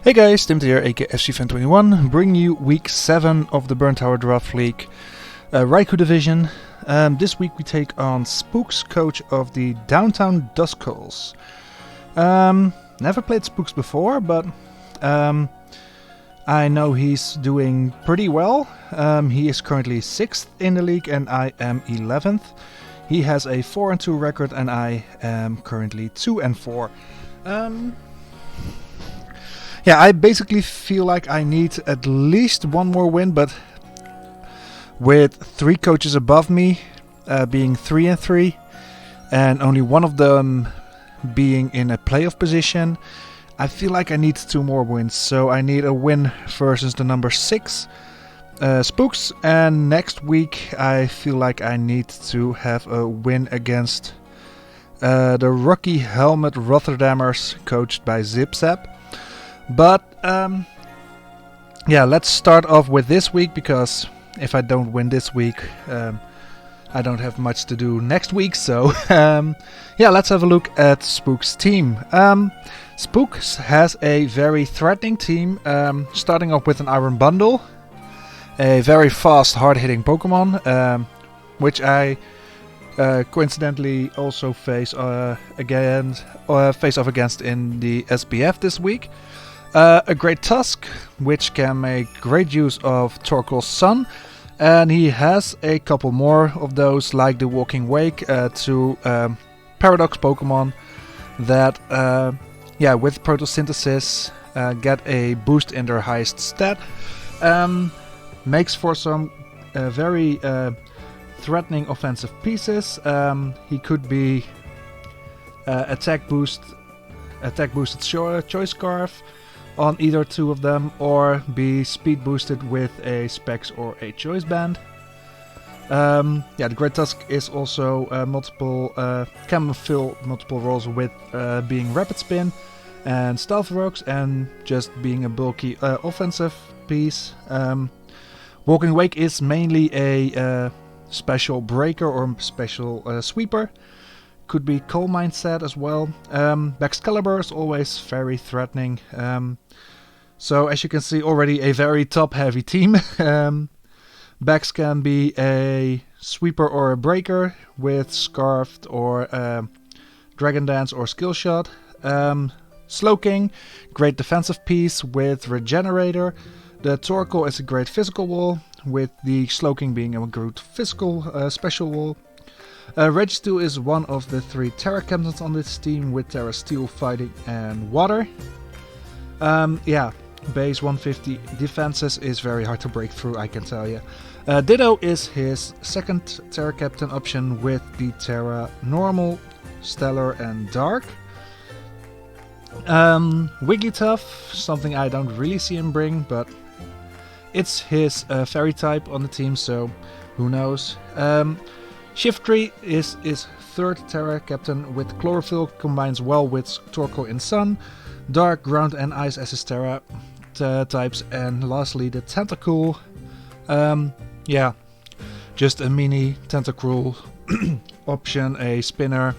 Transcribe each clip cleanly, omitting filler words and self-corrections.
Hey guys, Tim here, aka FCFan21, bringing you week 7 of the Burn Tower Draft League Raikou Division. This week we take on Spooks, coach of the Downtown Duskulls. Never played Spooks before, but I know he's doing pretty well. He is currently 6th in the league and I am 11th. He has a 4-2 record and I am currently 2-4. Yeah, I basically feel like I need at least one more win, but with 3 coaches above me being 3-3 and only one of them being in a playoff position, I feel like I need 2 more wins. So I need a win versus the number 6 Spooks, and next week I feel like I need to have a win against the Rocky Helmet Rotterdammers, coached by Zip Zap. But yeah, let's start off with this week, because if I don't win this week, I don't have much to do next week. So yeah, let's have a look at Spook's team. Spooks has a very threatening team, starting off with an Iron Bundle, a very fast, hard-hitting Pokemon, which I coincidentally also face off against in the SBF this week. A Great Tusk, which can make great use of Torkoal's Sun, and he has a couple more of those, like the Walking Wake, to Paradox Pokemon that, yeah, with Photosynthesis get a boost in their highest stat. Makes for some very threatening offensive pieces. He could be attack boosted Choice Scarf on either 2 of them, or be speed boosted with a Specs or a Choice Band. Yeah, the Great Tusk is also can fill multiple roles with being Rapid Spin and Stealth Rocks, and just being a bulky offensive piece. Walking Wake is mainly a special breaker or special sweeper. Could be Coal Mine set as well. Excalibur is always very threatening. So as you can see, already a very top heavy team. Bex can be a sweeper or a breaker with Scarfed or Dragon Dance or Skill Shot. Slowking, great defensive piece with Regenerator. The Torkoal is a great physical wall, with the Slowking being a good physical special wall. Registeel is one of the 3 Terra captains on this team, with Terra Steel, Fighting and Water. Yeah, base 150 defenses is very hard to break through, I can tell you. Ditto is his 2nd Terra captain option, with the Terra Normal, Stellar and Dark. Wigglytuff, something I don't really see him bring, but it's his fairy type on the team, so who knows. Shiftry is his 3rd Terra captain, with Chlorophyll, combines well with Torkoal in Sun, Dark, Ground and Ice as his Terra types, and lastly the Tentacruel. Yeah, just a mini Tentacruel option, a spinner,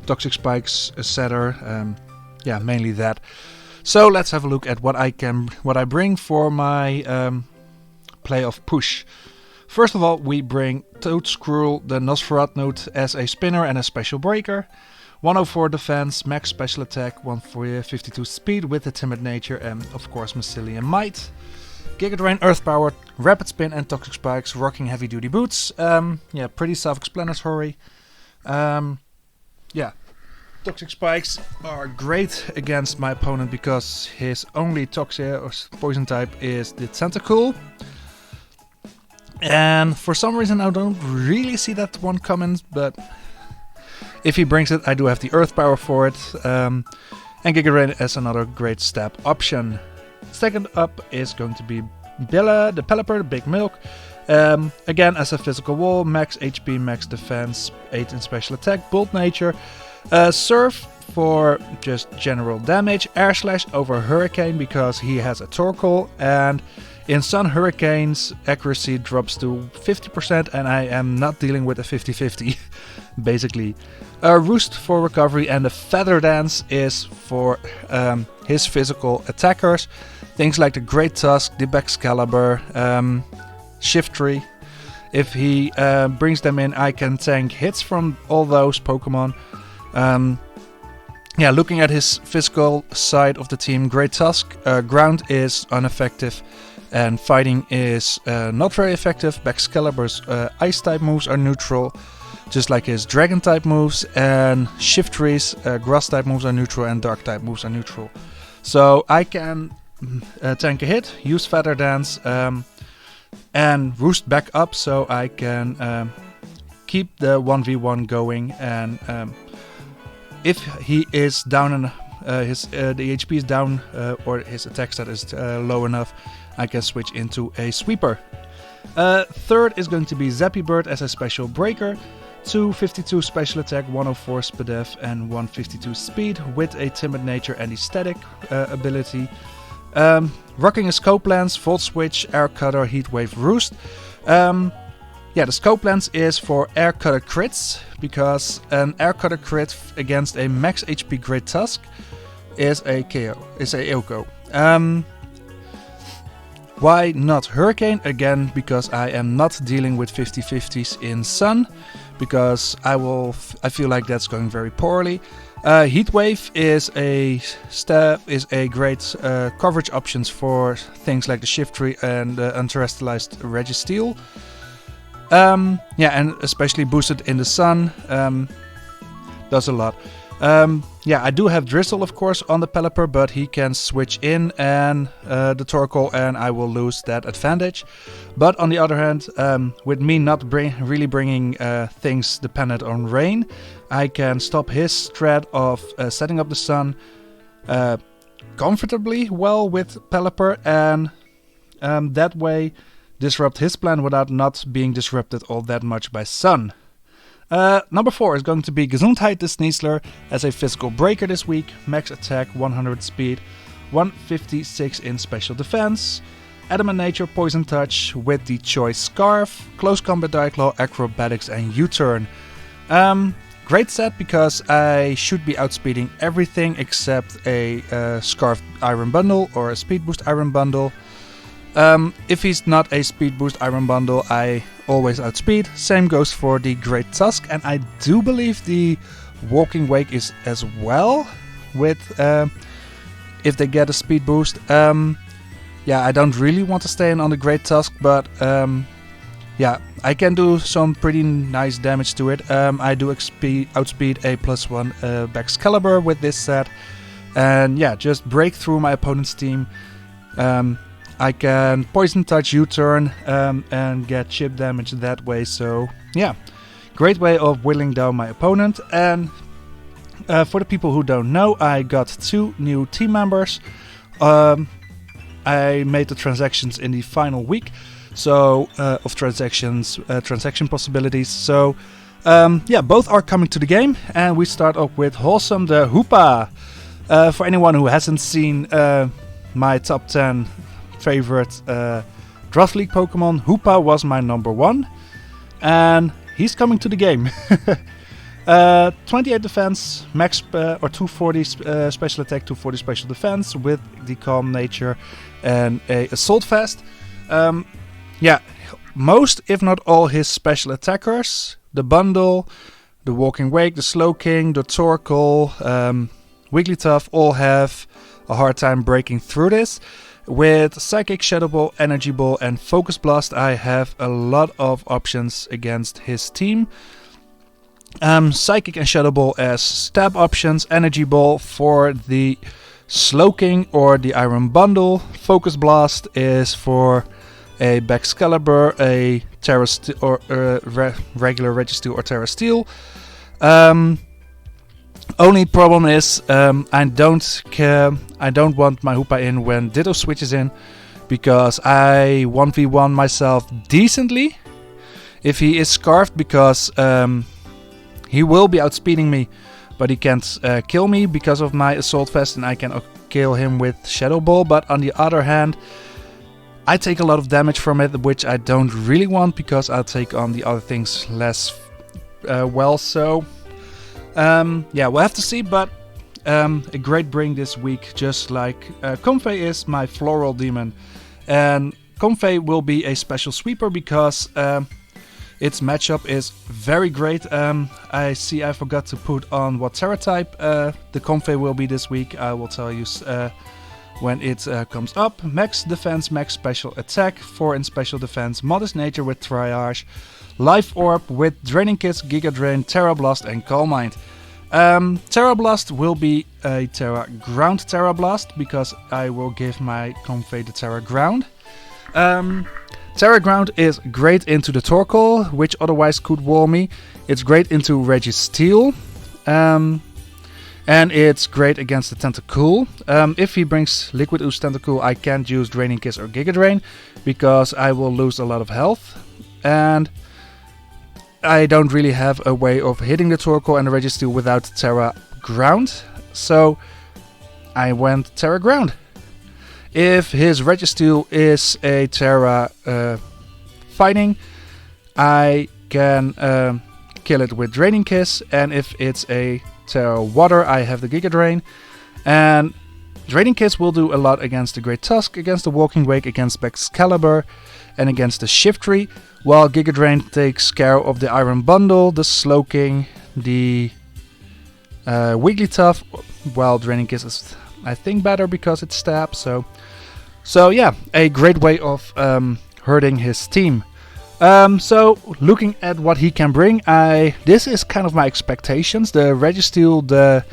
Toxic Spikes, a setter, yeah, mainly that. So let's have a look at what I bring for my playoff push. First of all, we bring Toadscruel, the Nosferatu, as a spinner and a special breaker. 104 defense, max special attack, 152 speed with a timid nature, and of course Mycelium Might. Giga Drain, Earth Power, Rapid Spin and Toxic Spikes, rocking heavy duty boots. Yeah, pretty self-explanatory. Yeah, Toxic Spikes are great against my opponent because his only toxic or poison type is the Tentacruel. And for some reason I don't really see that one coming, but if he brings it, I do have the Earth Power for it. And Giga Drain as another great stab option. Second up is going to be Bella, the Pelipper, the Big Milk. Again, as a physical wall, max HP, max defense, 8 in special attack, Bolt Nature. Surf for just general damage, Air Slash over Hurricane because he has a Torkoal, and In Sun, Hurricane's accuracy drops to 50% and I am not dealing with a 50-50, basically. Roost for recovery, and the Feather Dance is for his physical attackers. Things like the Great Tusk, the Barraskewda, Shiftry. If he brings them in, I can tank hits from all those Pokemon. Looking at his physical side of the team, Great Tusk, ground is ineffective and fighting is not very effective. Barraskewda's ice type moves are neutral, just like his dragon type moves, and Shiftry's grass type moves are neutral and dark type moves are neutral. So I can tank a hit, use Feather Dance, and Roost back up so I can keep the 1v1 going, and if he is down and the HP is down or his attack stat is low enough, I can switch into a sweeper. Third is going to be Zappy Bird as a special breaker. 252 special attack, 104 SPDF and 152 speed with a timid nature and aesthetic ability. Rocking a scope lens, Volt Switch, Air Cutter, Heat Wave, Roost. The scope lens is for Air Cutter crits, because an Air Cutter crit against a max HP Great Tusk is a KO, is a AOKO. Why not Hurricane? Again, because I am not dealing with 50-50s in Sun, because I feel like that's going very poorly. Heat Wave is a great coverage options for things like the Shiftry and Unterstalized Registeel. And especially boosted in the Sun, does a lot. I do have Drizzle, of course, on the Pelipper, but he can switch in and the Torkoal, and I will lose that advantage. But on the other hand, with me not really bringing things dependent on rain, I can stop his strat of setting up the Sun comfortably well with Pelipper, and that way disrupt his plan without not being disrupted all that much by Sun. Number 4 is going to be Gesundheit des Sneasler as a physical breaker this week. Max attack, 100 speed, 156 in special defense. Adamant Nature, Poison Touch with the Choice Scarf. Close Combat, Diaclaw, Acrobatics and U-Turn. Great set because I should be outspeeding everything except a Scarf Iron Bundle or a Speed Boost Iron Bundle. If he's not a Speed Boost Iron Bundle, I always outspeed. Same goes for the Great Tusk, and I do believe the Walking Wake is as well, with if they get a Speed Boost. I don't really want to stay in on the Great Tusk, but I can do some pretty nice damage to it. I do outspeed a +1 Barraskewda with this set, and just break through my opponent's team. I can Poison Touch, U-Turn, and get chip damage that way. So great way of whittling down my opponent. And for the people who don't know, I got 2 new team members. I made the transactions in the final week, so of transaction possibilities. So both are coming to the game, and we start off with Wholesome the Hoopa. For anyone who hasn't seen my top 10 favorite Draft League Pokemon, Hoopa was my number 1, and he's coming to the game. 28 defense, max or 240 special attack, 240 special defense with the Calm Nature and a Assault Vest. Most, if not all, his special attackers, the Bundle, the Walking Wake, the Slowking, the Torkoal, Wigglytuff, all have a hard time breaking through this. With Psychic, Shadow Ball, Energy Ball and Focus Blast, I have a lot of options against his team. Psychic and Shadow Ball as stab options, Energy Ball for the Slowking or the Iron Bundle. Focus Blast is for a Barraskewda, a Terra Steel, or regular Registeel or Terra Steel. Only problem is I don't want my Hoopa in when Ditto switches in, because I 1v1 myself decently if he is Scarfed, because he will be outspeeding me, but he can't kill me because of my Assault Vest, and I can kill him with Shadow Ball. But on the other hand, I take a lot of damage from it, which I don't really want because I'll take on the other things less well. So yeah, we'll have to see, but a great bring this week, just like Comfey is my floral demon. And Comfey will be a special sweeper because its matchup is very great. I see I forgot to put on what Terra type the Comfey will be this week. I will tell you when it comes up. Max defense, max special attack, 4 in special defense, modest nature with triage, life orb with draining kiss, giga drain, Terra Blast and Calm Mind. Terra Blast will be a Terra Ground Terra Blast because I will give my Comfey the Terra Ground. Terra Ground is great into the Torkoal, which otherwise could wall me. It's great into Registeel. And it's great against the Tentacool. If he brings Liquid Ooze Tentacool, I can't use Draining Kiss or Giga Drain because I will lose a lot of health. And I don't really have a way of hitting the Torkoal and the Registeel without Terra Ground. So I went Terra Ground. If his Registeel is a Terra fighting, I can kill it with Draining Kiss. And if it's a Terra Water, I have the Giga Drain. And Draining Kiss will do a lot against the Great Tusk, against the Walking Wake, against Barraskewda, and against the Shiftry. While Giga Drain takes care of the Iron Bundle, the Slowking, the Wigglytuff. While Draining Kiss is, I think, better because it stabs. So yeah, a great way of hurting his team. So looking at what he can bring, this is kind of my expectations. The Registeel, the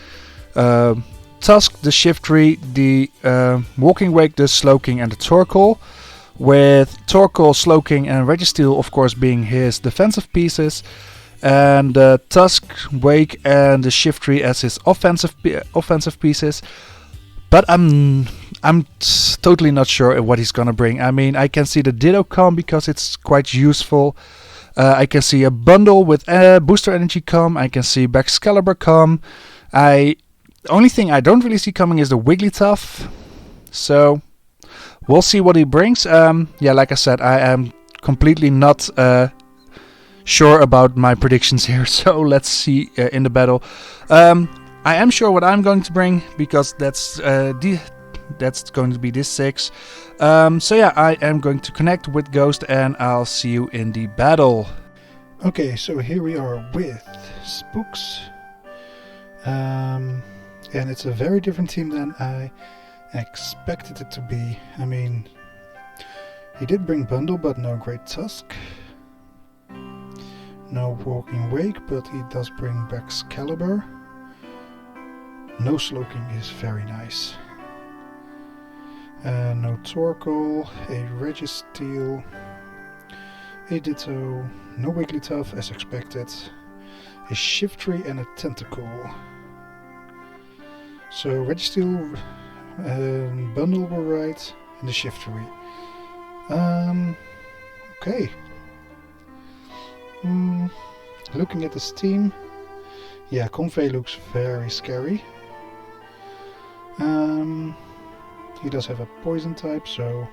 Tusk, the Shiftry, the Walking Wake, the Slowking and the Torkoal. With Torkoal, Slowking and Registeel of course being his defensive pieces. And the Tusk, Wake and the Shiftry as his offensive pieces. But I'm totally not sure what he's gonna bring. I mean, I can see the Ditto come because it's quite useful. I can see a bundle with booster energy come. I can see Barraskewda come. The only thing I don't really see coming is the Wigglytuff. So we'll see what he brings. Yeah, like I said, I am completely not sure about my predictions here. So let's see in the battle. I am sure what I'm going to bring because that's going to be this 6. So yeah, I am going to connect with Ghost and I'll see you in the battle. Okay, so here we are with Spooks. And it's a very different team than I expected it to be. I mean, he did bring Bundle, but no Great Tusk. No Walking Wake, but he does bring Barraskewda. No Slowking is very nice. No Torkoal, a Registeel, a Ditto, no Wigglytuff as expected, a Shiftry and a Tentacool. So Registeel bundle were right and the Shiftry. Okay. Looking at this team, yeah, Comfey looks very scary. He does have a poison type, so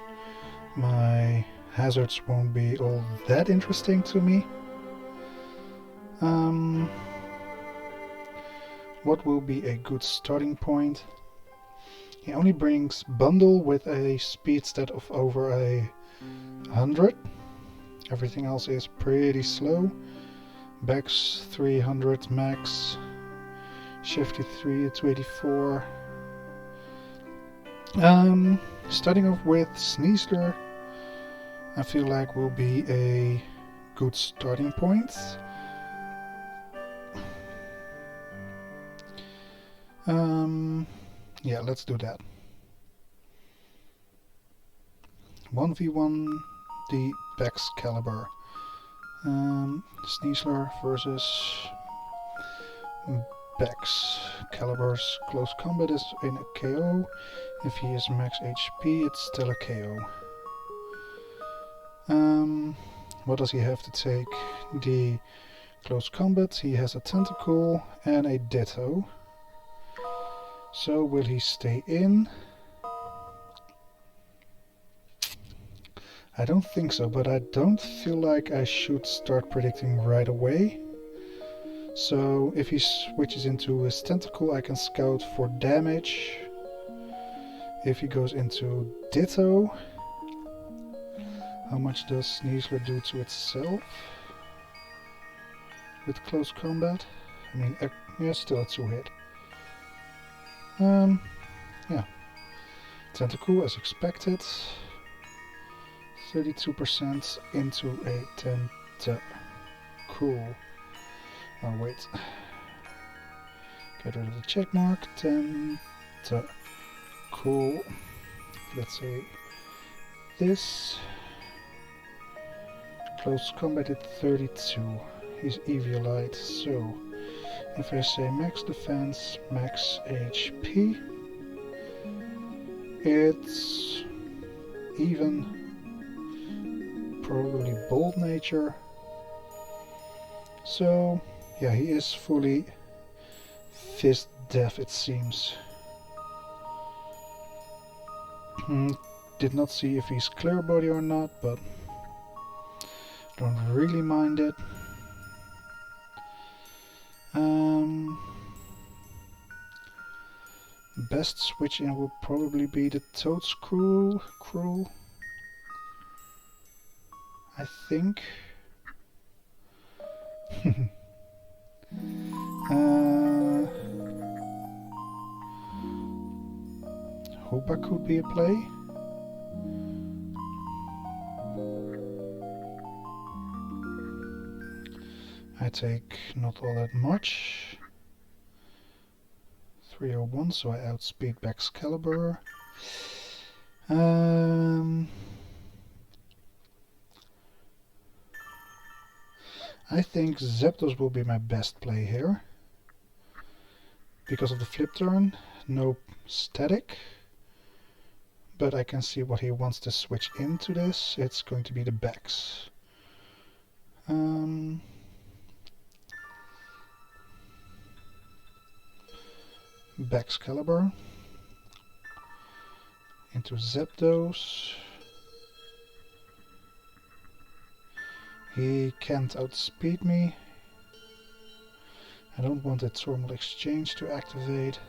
my hazards won't be all that interesting to me. What will be a good starting point? He only brings Bundle with a speed stat of over 100. Everything else is pretty slow. Bex 300 max. Shifty 284. Starting off with Sneasler, I feel like will be a good starting point. Yeah, let's do that. 1v1 the Barraskewda. Sneasler versus Barraskewda's close combat is in a KO. If he is max HP, it's still a KO. What does he have to take? The close combat. He has a Tentacool and a Ditto. So will he stay in? I don't think so, but I don't feel like I should start predicting right away. So if he switches into his tentacle, I can scout for damage. If he goes into Ditto, how much does Sneasler do to itself with close combat? I mean, yeah, still a 2-hit. Yeah. Tentacle as expected. 32% into a tentacle. Oh wait. Get rid of the check mark. Tentacle. Let's say this. Close combat at 32. He's Eviolite, so if I say max defense, max HP, it's even, probably bold nature. So yeah, he is fully fist deaf, it seems. Did not see if he's clear body or not, but don't really mind it. Best switch in will probably be the Toad's Cruel, I think. Hoopa could be a play. I take not all that much. 301, so I outspeed Barraskewda. I think Zapdos will be my best play here. Because of the flip turn, no static. But I can see what he wants to switch into this. It's going to be the backs. Barraskewda into Zapdos. He can't outspeed me. I don't want a Thermal Exchange to activate.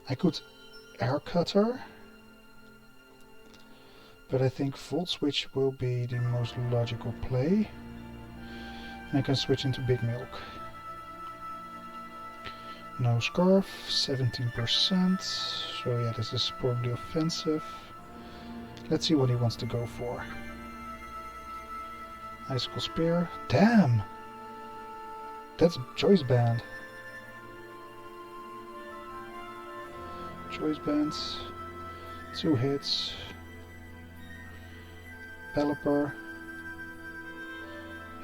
I could Air Cutter, but I think Volt Switch will be the most logical play. And I can switch into Big Milk. No Scarf, 17%. So yeah, this is probably offensive. Let's see what he wants to go for. Icicle Spear. Damn! That's Choice Band. Choice Bands. 2 hits. Pelipper.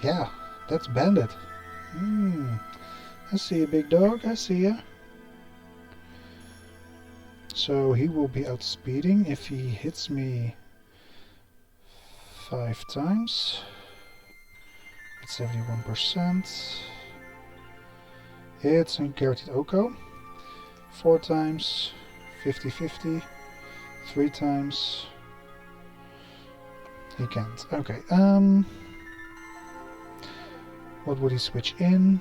Yeah, that's Bandit. I see you, big dog. I see ya. So he will be outspeeding if he hits me 5 times. At 71%. It's a guaranteed Oko. 4 times. 50-50. 3 times. He can't. Okay. What would he switch in?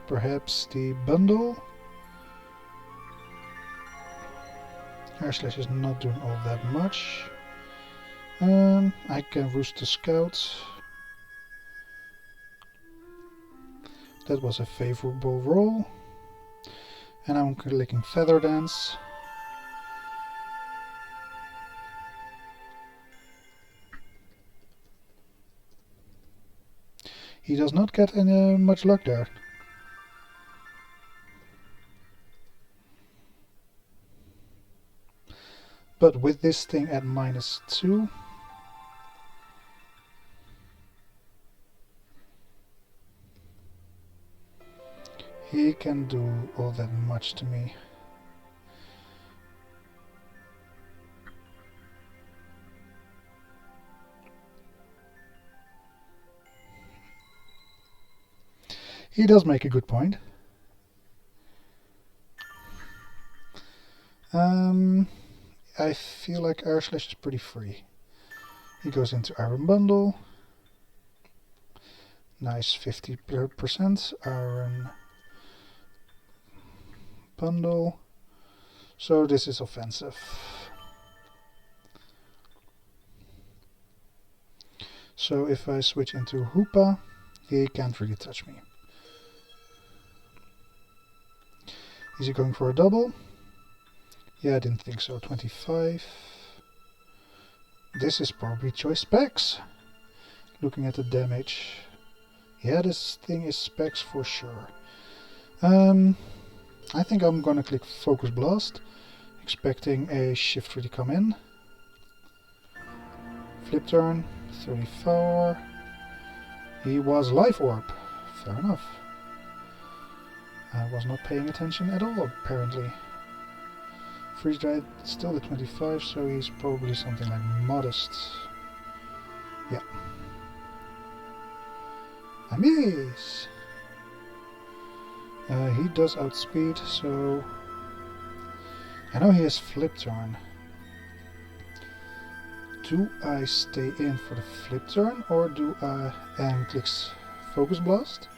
Perhaps the bundle? Air Slash is not doing all that much. I can Roost the Scout. That was a favorable roll. And I'm clicking Feather Dance. He does not get any much luck there. But with this thing at -2, he can do all that much to me. He does make a good point. I feel like Air Slash is pretty free. He goes into Iron Bundle. Nice 50% Iron Bundle. So this is offensive. So if I switch into Hoopa, he can't really touch me. Is he going for a double? Yeah, I didn't think so. 25. This is probably choice specs. Looking at the damage. Yeah, this thing is specs for sure. I think I'm gonna click Focus Blast, expecting a shift to come in. Flip turn, 34. He was Life Orb. Fair enough. I was not paying attention at all, apparently. Freeze Dried still at 25, so he's probably something like Modest. Yeah. I miss! He does outspeed, so... I know he has Flip Turn. Do I stay in for the Flip Turn, or do I... and clicks Focus Blast?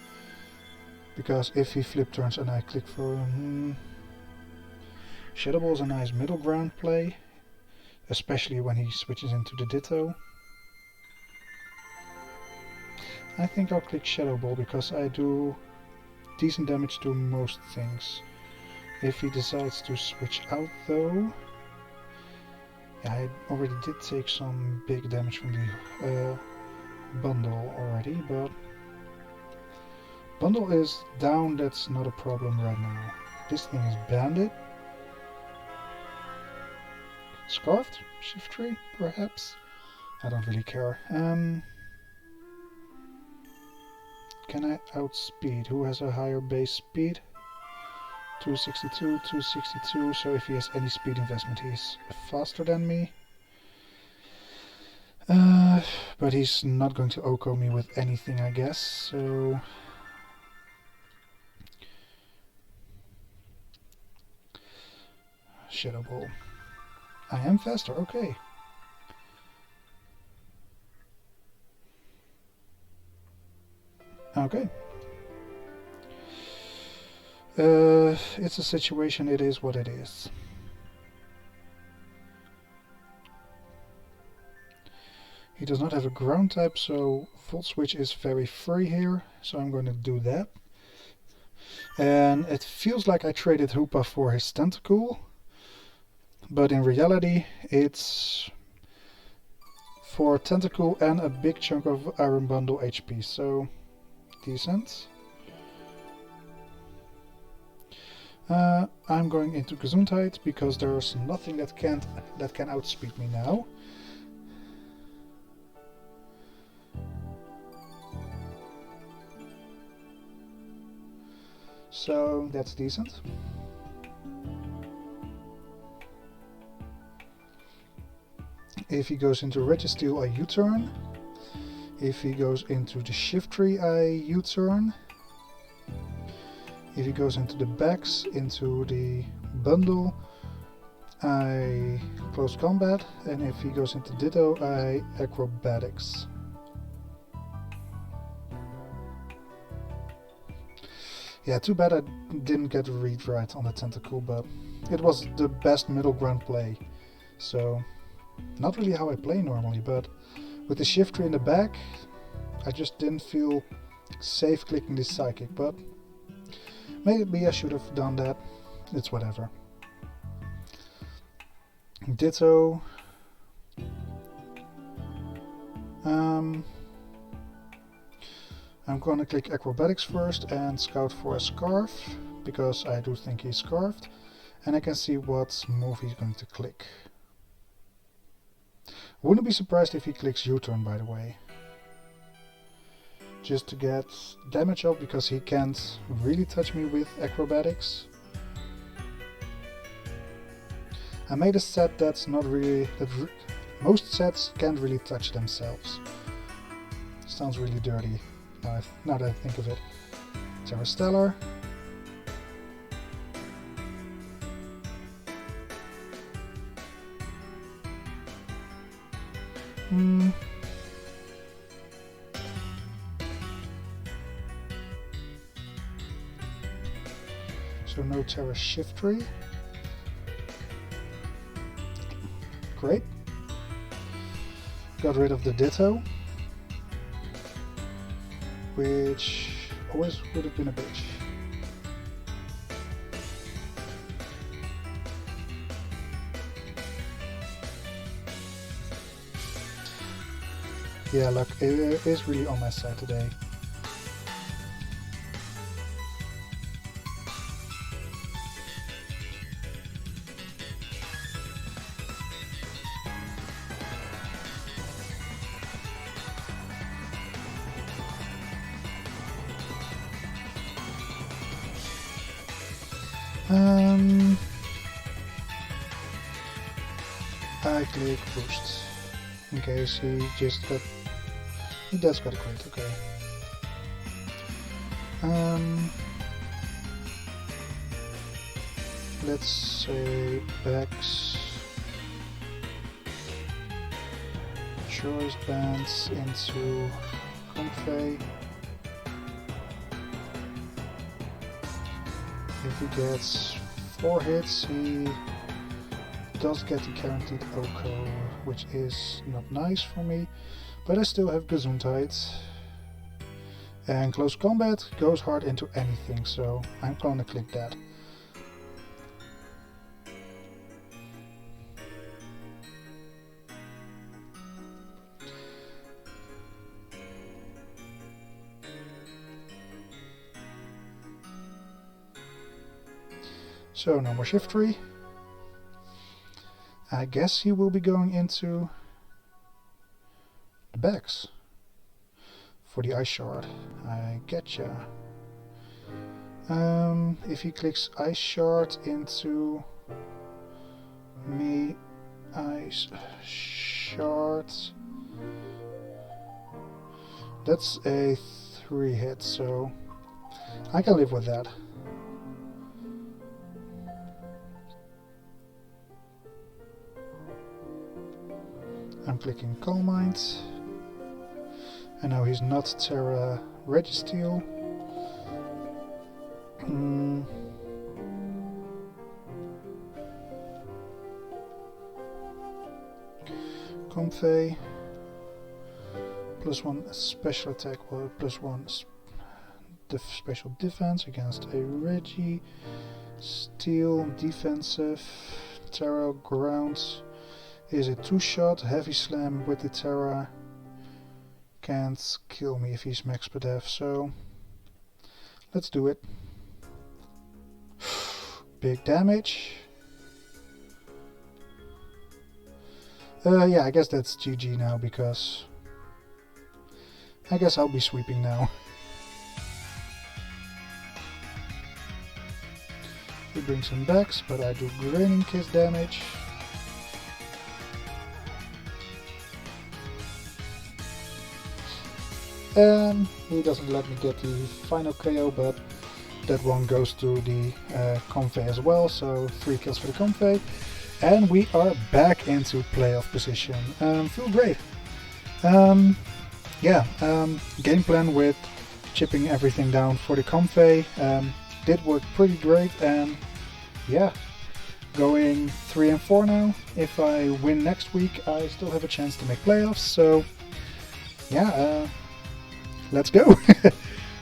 Because if he Flip Turns and I click for... Shadow Ball is a nice middle ground play, especially when he switches into the Ditto. I think I'll click Shadow Ball because I do decent damage to most things. If he decides to switch out though... Yeah, I already did take some big damage from the bundle already, but... Bundle is down, that's not a problem right now. This thing is Bandit. Scarfed? Shift tree, perhaps? I don't really care. Can I outspeed? Who has a higher base speed? 262, 262, so if he has any speed investment he's faster than me. But he's not going to OHKO me with anything, I guess, so... Shadow Ball. I am faster, okay. Okay. It's a situation, it is what it is. He does not have a ground type, so Volt Switch is very free here, so I'm going to do that. And it feels like I traded Hoopa for his Tentacool, but in reality it's for Tentacool and a big chunk of Iron Bundle HP, so decent. I'm going into Gesundheit because there's nothing that can outspeed me now. So that's decent. If he goes into Registeel, I U-turn. If he goes into the Shift Tree, I U-turn. If he goes into the backs, into the bundle, I close combat. And if he goes into Ditto, I acrobatics. Yeah, too bad I didn't get a read right on the Tentacool, but it was the best middle ground play. So, not really how I play normally, but with the shifter in the back, I just didn't feel safe clicking this Psychic, but maybe I should have done that. It's whatever. Ditto. I'm gonna click Acrobatics first and scout for a Scarf, because I do think he's Scarfed, and I can see what move he's going to click. Wouldn't be surprised if he clicks U-turn, by the way. Just to get damage up, because he can't really touch me with Acrobatics. I made a set that's not really... most sets can't really touch themselves. Sounds really dirty. Now that I think of it. Terra Stellar. So no Terra Shiftry. Great. Got rid of the Ditto, which always would have been a bitch. Yeah, luck is really on my side today. I click boost in case he just got. He does got a crit, okay. Let's say Bex. Choice bands into Convey. If he gets 4 hits, he does get the guaranteed Oko, which is not nice for me, but I still have Gesundheit. And close combat goes hard into anything, so I'm gonna click that. So no more Shiftry. I guess he will be going into the Bex for the Ice Shard. I getcha. If he clicks Ice Shard into me, Ice Shard. That's a 3 hit, so I can live with that. I'm clicking Calm Mind. And now he's not Terra Registeel. Comfey. +1 special attack or +1 special defense against a Regi. Steel defensive. Terra ground. Is a 2-shot, heavy slam with the Terra. Can't kill me if he's max per def, so let's do it. Big damage. Yeah, I guess that's GG now, because I guess I'll be sweeping now. He brings him back, but I do Graining Kiss damage. And he doesn't let me get the final KO, but that one goes to the Convey as well, so 3 kills for the Convey. And we are back into playoff position. Feel great. Game plan with chipping everything down for the Convey did work pretty great, and yeah, going 3 and 4 now. If I win next week, I still have a chance to make playoffs, so yeah, let's go.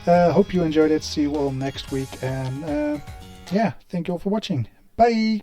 Hope you enjoyed it. See you all next week. And yeah, thank you all for watching. Bye.